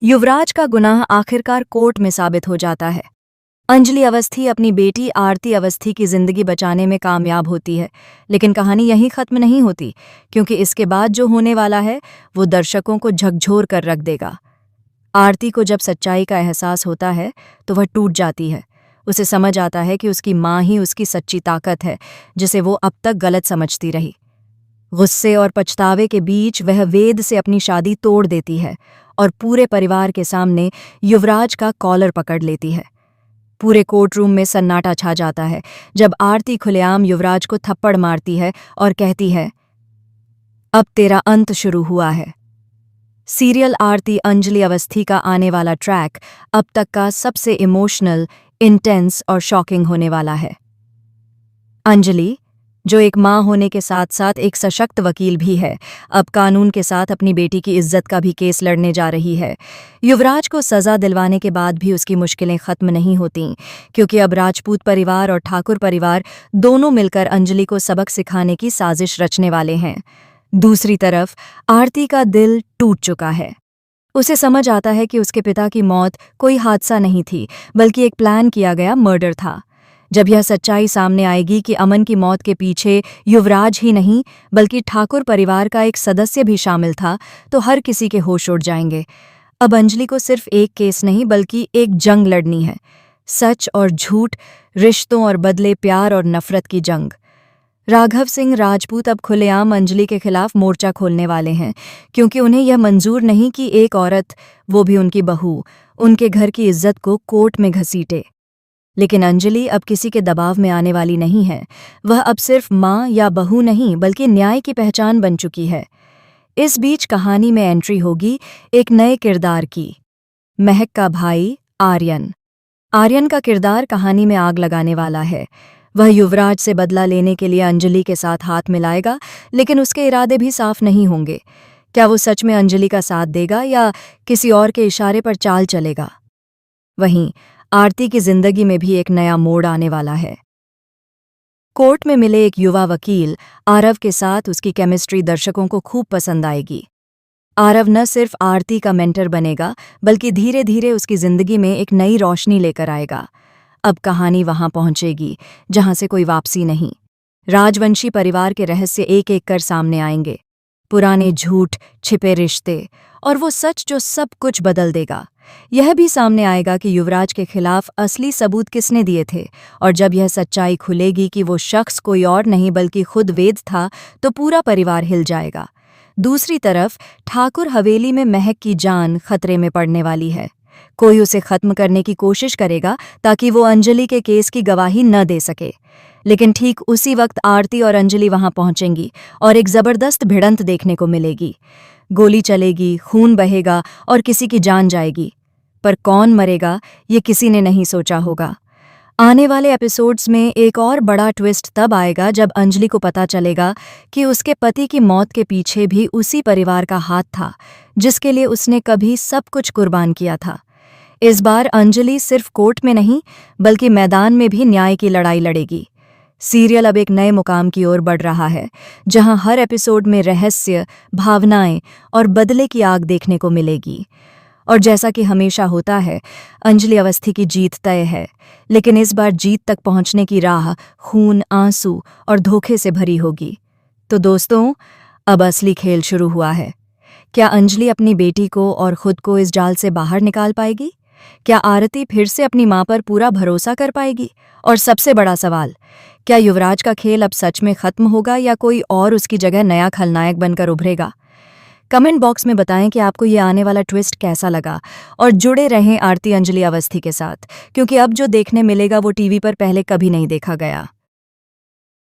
युवराज का गुनाह आखिरकार कोर्ट में साबित हो जाता है। अंजलि अवस्थी अपनी बेटी आरती अवस्थी की जिंदगी बचाने में कामयाब होती है, लेकिन कहानी यहीं खत्म नहीं होती, क्योंकि इसके बाद जो होने वाला है वो दर्शकों को झकझोर कर रख देगा। आरती को जब सच्चाई का एहसास होता है तो वह टूट जाती है। उसे समझ आता है कि उसकी माँ ही उसकी सच्ची ताकत है, जिसे वो अब तक गलत समझती रही। गुस्से और पछतावे के बीच वह वेद से अपनी शादी तोड़ देती है और पूरे परिवार के सामने युवराज का कॉलर पकड़ लेती है। पूरे कोर्ट रूम में सन्नाटा छा जाता है जब आरती खुलेआम युवराज को थप्पड़ मारती है और कहती है, अब तेरा अंत शुरू हुआ है। सीरियल आरती अंजलि अवस्थी का आने वाला ट्रैक अब तक का सबसे इमोशनल, इंटेंस और शॉकिंग होने वाला है। अंजलि, जो एक माँ होने के साथ साथ एक सशक्त वकील भी है, अब कानून के साथ अपनी बेटी की इज्जत का भी केस लड़ने जा रही है। युवराज को सजा दिलवाने के बाद भी उसकी मुश्किलें खत्म नहीं होतीं, क्योंकि अब राजपूत परिवार और ठाकुर परिवार दोनों मिलकर अंजलि को सबक सिखाने की साजिश रचने वाले हैं। दूसरी तरफ आरती का दिल टूट चुका है। उसे समझ आता है कि उसके पिता की मौत कोई हादसा नहीं थी, बल्कि एक प्लान किया गया मर्डर था। जब यह सच्चाई सामने आएगी कि अमन की मौत के पीछे युवराज ही नहीं बल्कि ठाकुर परिवार का एक सदस्य भी शामिल था, तो हर किसी के होश उड़ जाएंगे। अब अंजलि को सिर्फ एक केस नहीं बल्कि एक जंग लड़नी है। सच और झूठ, रिश्तों और बदले प्यार और नफरत की जंग। राघव सिंह राजपूत अब खुलेआम अंजलि के खिलाफ मोर्चा खोलने वाले हैं, क्योंकि उन्हें यह मंजूर नहीं कि एक औरत, वो भी उनकी बहू, उनके घर की इज्जत को कोर्ट में घसीटे। लेकिन अंजलि अब किसी के दबाव में आने वाली नहीं है। वह अब सिर्फ माँ या बहू नहीं बल्कि न्याय की पहचान बन चुकी है। इस बीच कहानी में एंट्री होगी एक नए किरदार की, महक का भाई आर्यन। आर्यन का किरदार कहानी में आग लगाने वाला है। वह युवराज से बदला लेने के लिए अंजलि के साथ हाथ मिलाएगा, लेकिन उसके इरादे भी साफ नहीं होंगे। क्या वो सच में अंजलि का साथ देगा या किसी और के इशारे पर चाल चलेगा? वहीं आरती की जिंदगी में भी एक नया मोड़ आने वाला है। कोर्ट में मिले एक युवा वकील आरव के साथ उसकी केमिस्ट्री दर्शकों को खूब पसंद आएगी। आरव न सिर्फ आरती का मेंटर बनेगा, बल्कि धीरे धीरे उसकी जिंदगी में एक नई रोशनी लेकर आएगा। अब कहानी वहां पहुंचेगी जहां से कोई वापसी नहीं। राजवंशी परिवार के रहस्य एक एक कर सामने आएंगे। पुराने झूठ, छिपे रिश्ते और वो सच जो सब कुछ बदल देगा। यह भी सामने आएगा कि युवराज के खिलाफ असली सबूत किसने दिए थे, और जब यह सच्चाई खुलेगी कि वो शख्स कोई और नहीं बल्कि खुद वेद था, तो पूरा परिवार हिल जाएगा। दूसरी तरफ ठाकुर हवेली में महक की जान खतरे में पड़ने वाली है। कोई उसे खत्म करने की कोशिश करेगा ताकि वो अंजलि के केस की गवाही न दे सके। लेकिन ठीक उसी वक्त आरती और अंजलि वहां पहुंचेंगी और एक जबरदस्त भिड़ंत देखने को मिलेगी। गोली चलेगी, खून बहेगा और किसी की जान जाएगी। पर कौन मरेगा, ये किसी ने नहीं सोचा होगा। आने वाले एपिसोड्स में एक और बड़ा ट्विस्ट तब आएगा जब अंजलि को पता चलेगा कि उसके पति की मौत के पीछे भी उसी परिवार का हाथ था, जिसके लिए उसने कभी सब कुछ कुर्बान किया था। इस बार अंजलि सिर्फ कोर्ट में नहीं बल्कि मैदान में भी न्याय की लड़ाई लड़ेगी। सीरियल अब एक नए मुकाम की ओर बढ़ रहा है, जहां हर एपिसोड में रहस्य, भावनाएं और बदले की आग देखने को मिलेगी। और जैसा कि हमेशा होता है, अंजलि अवस्थी की जीत तय है, लेकिन इस बार जीत तक पहुंचने की राह खून, आंसू और धोखे से भरी होगी। तो दोस्तों, अब असली खेल शुरू हुआ है। क्या अंजलि अपनी बेटी को और खुद को इस जाल से बाहर निकाल पाएगी? क्या आरती फिर से अपनी मां पर पूरा भरोसा कर पाएगी? और सबसे बड़ा सवाल, क्या युवराज का खेल अब सच में खत्म होगा या कोई और उसकी जगह नया खलनायक बनकर उभरेगा? कमेंट बॉक्स में बताएं कि आपको ये आने वाला ट्विस्ट कैसा लगा, और जुड़े रहें आरती अंजलि अवस्थी के साथ, क्योंकि अब जो देखने मिलेगा वो टीवी पर पहले कभी नहीं देखा गया।